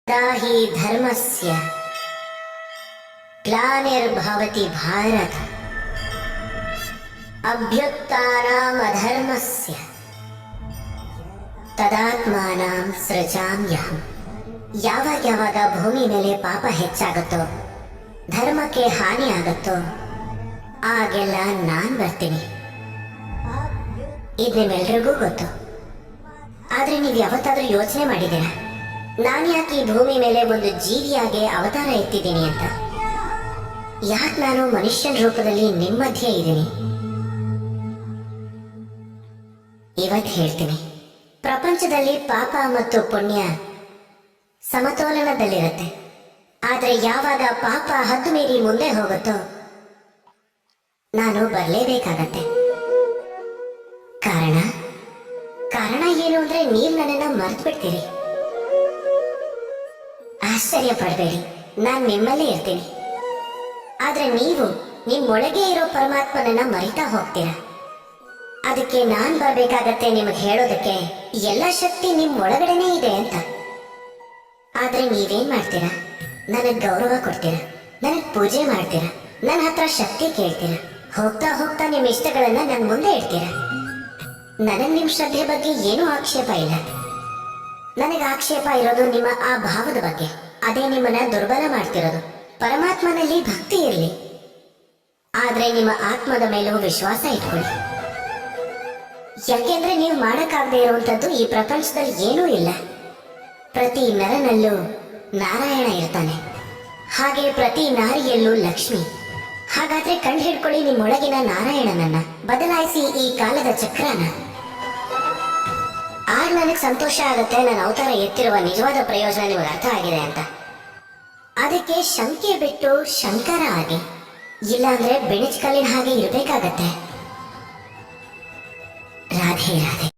यदा हि धर्मस्य ग्लानिर्भवति भारत अभ्युत्थानामधर्मस्य ತದಾತ್ಮಾನಾಂ ಸೃಜಾಮ್ಯಹಂ. ಯಾವಾಗ ಭೂಮಿ ಮೇಲೆ ಪಾಪ ಹೆಚ್ಚಾಗುತ್ತೋ, ಧರ್ಮಕ್ಕೆ ಹಾನಿ ಆಗುತ್ತೋ, ಆಗೆಲ್ಲ ನಾನ್ ಬರ್ತೀನಿ. ಇದು ನಿಮ್ಮೆಲ್ರಿಗೂ ಗೊತ್ತು. ಆದ್ರೆ ನೀವು ಯಾವತ್ತಾದ್ರೂ ಯೋಚನೆ ಮಾಡಿದ್ದೀರಾ, ನಾನು ಯಾಕೆ ಈ ಭೂಮಿ ಮೇಲೆ ಒಂದು ಜೀವಿಯಾಗಿ ಅವತಾರ ಎತ್ತಿದ್ದೀನಿ ಅಂತ? ಯಾಕೆ ನಾನು ಮನುಷ್ಯನ ರೂಪದಲ್ಲಿ ನಿಮ್ಮ ಮಧ್ಯೆ ಇದ್ದೀನಿ? ಇವತ್ತು ಹೇಳ್ತೀನಿ. ಪ್ರಪಂಚದಲ್ಲಿ ಪಾಪ ಮತ್ತು ಪುಣ್ಯ ಸಮತೋಲನದಲ್ಲಿರುತ್ತೆ. ಆದ್ರೆ ಯಾವಾಗ ಪಾಪ ಹದ್ದು ಮೀರಿ ಮುಂದೆ ಹೋಗುತ್ತೋ, ನಾನು ಬರಲೇಬೇಕಾಗತ್ತೆ. ಕಾರಣ ಏನು ಅಂದ್ರೆ ನೀವು ನನ್ನನ್ನ ಮರ್ತು ಬಿಡ್ತೀರಿ. ಆಶ್ಚರ್ಯ ಪಡಬೇಡಿ, ನಾನು ನಿಮ್ಮಲ್ಲೇ ಇರ್ತೀನಿ. ಆದ್ರೆ ನೀವು ನಿಮ್ಮೊಳಗೆ ಇರೋ ಪರಮಾತ್ಮನನ್ನ ಮರಿತಾ ಹೋಗ್ತೀರಾ. ಅದಕ್ಕೆ ನಾನ್ ಬರ್ಬೇಕಾಗತ್ತೆ ನಿಮಗೆ ಹೇಳೋದಕ್ಕೆ, ಎಲ್ಲ ಶಕ್ತಿ ನಿಮ್ ಒಳಗಡೆನೇ ಇದೆ ಅಂತ. ಆದ್ರೆ ನೀವೇನ್ ಮಾಡ್ತೀರಾ? ನನಗ್ ಗೌರವ ಕೊಡ್ತೀರಾ, ನನಗ್ ಪೂಜೆ ಮಾಡ್ತೀರಾ, ನನ್ನ ಹತ್ರ ಶಕ್ತಿ ಕೇಳ್ತೀರಾ. ಹೋಗ್ತಾ ಹೋಗ್ತಾ ನಿಮ್ ಇಷ್ಟಗಳನ್ನ ನನ್ ಮುಂದೆ ಇಡ್ತೀರಾ. ನನಗ್ ನಿಮ್ ಶ್ರದ್ಧೆ ಬಗ್ಗೆ ಏನೂ ಆಕ್ಷೇಪ ಇಲ್ಲ. ನನಗೆ ಆಕ್ಷೇಪ ಇರೋದು ನಿಮ್ಮ ಆ ಭಾವದ ಬಗ್ಗೆ. ಅದೇ ನಿಮ್ಮನ್ನ ದುರ್ಬಲ ಮಾಡ್ತಿರೋದು. ಪರಮಾತ್ಮನಲ್ಲಿ ಭಕ್ತಿ ಇರಲಿ, ಆದ್ರೆ ನಿಮ್ಮ ಆತ್ಮದ ಮೇಲೂ ವಿಶ್ವಾಸ ಇಟ್ಕೊಳ್ಳಿ. ಯಾಕೆಂದ್ರೆ ನೀವು ಮಾಡಕ್ಕಾಗದೆ ಇರುವಂತದ್ದು ಈ ಪ್ರಪಂಚದಲ್ಲಿ ಏನೂ ಇಲ್ಲ. ಪ್ರತಿ ನರನಲ್ಲೂ ನಾರಾಯಣ ಇರ್ತಾನೆ, ಹಾಗೆ ಪ್ರತಿ ನಾರಿಯಲ್ಲೂ ಲಕ್ಷ್ಮಿ. ಹಾಗಾದ್ರೆ ಕಂಡು ಹಿಡ್ಕೊಳ್ಳಿ ನಿಮ್ಮೊಳಗಿನ ನಾರಾಯಣನನ್ನ, ಬದಲಾಯಿಸಿ ಈ ಕಾಲದ ಚಕ್ರನ. ಆಗ ನನಗೆ ಸಂತೋಷ ಆಗುತ್ತೆ, ನನ್ನ ಅವತಾರ ಎತ್ತಿರುವ ನಿಜವಾದ ಪ್ರಯೋಜನ ನಿಮಗೆ ಅರ್ಥ ಆಗಿದೆ ಅಂತ. ಅದಕ್ಕೆ ಶಂಕೆ ಬಿಟ್ಟು ಶಂಕರ ಆಗಿ, ಇಲ್ಲಾಂದ್ರೆ ಬೆಣಚ್ ಕಲ್ಲಿನ ಹಾಗೆ ಇರಬೇಕಾಗತ್ತೆ. ರಾಧೆ ರಾಧೆ.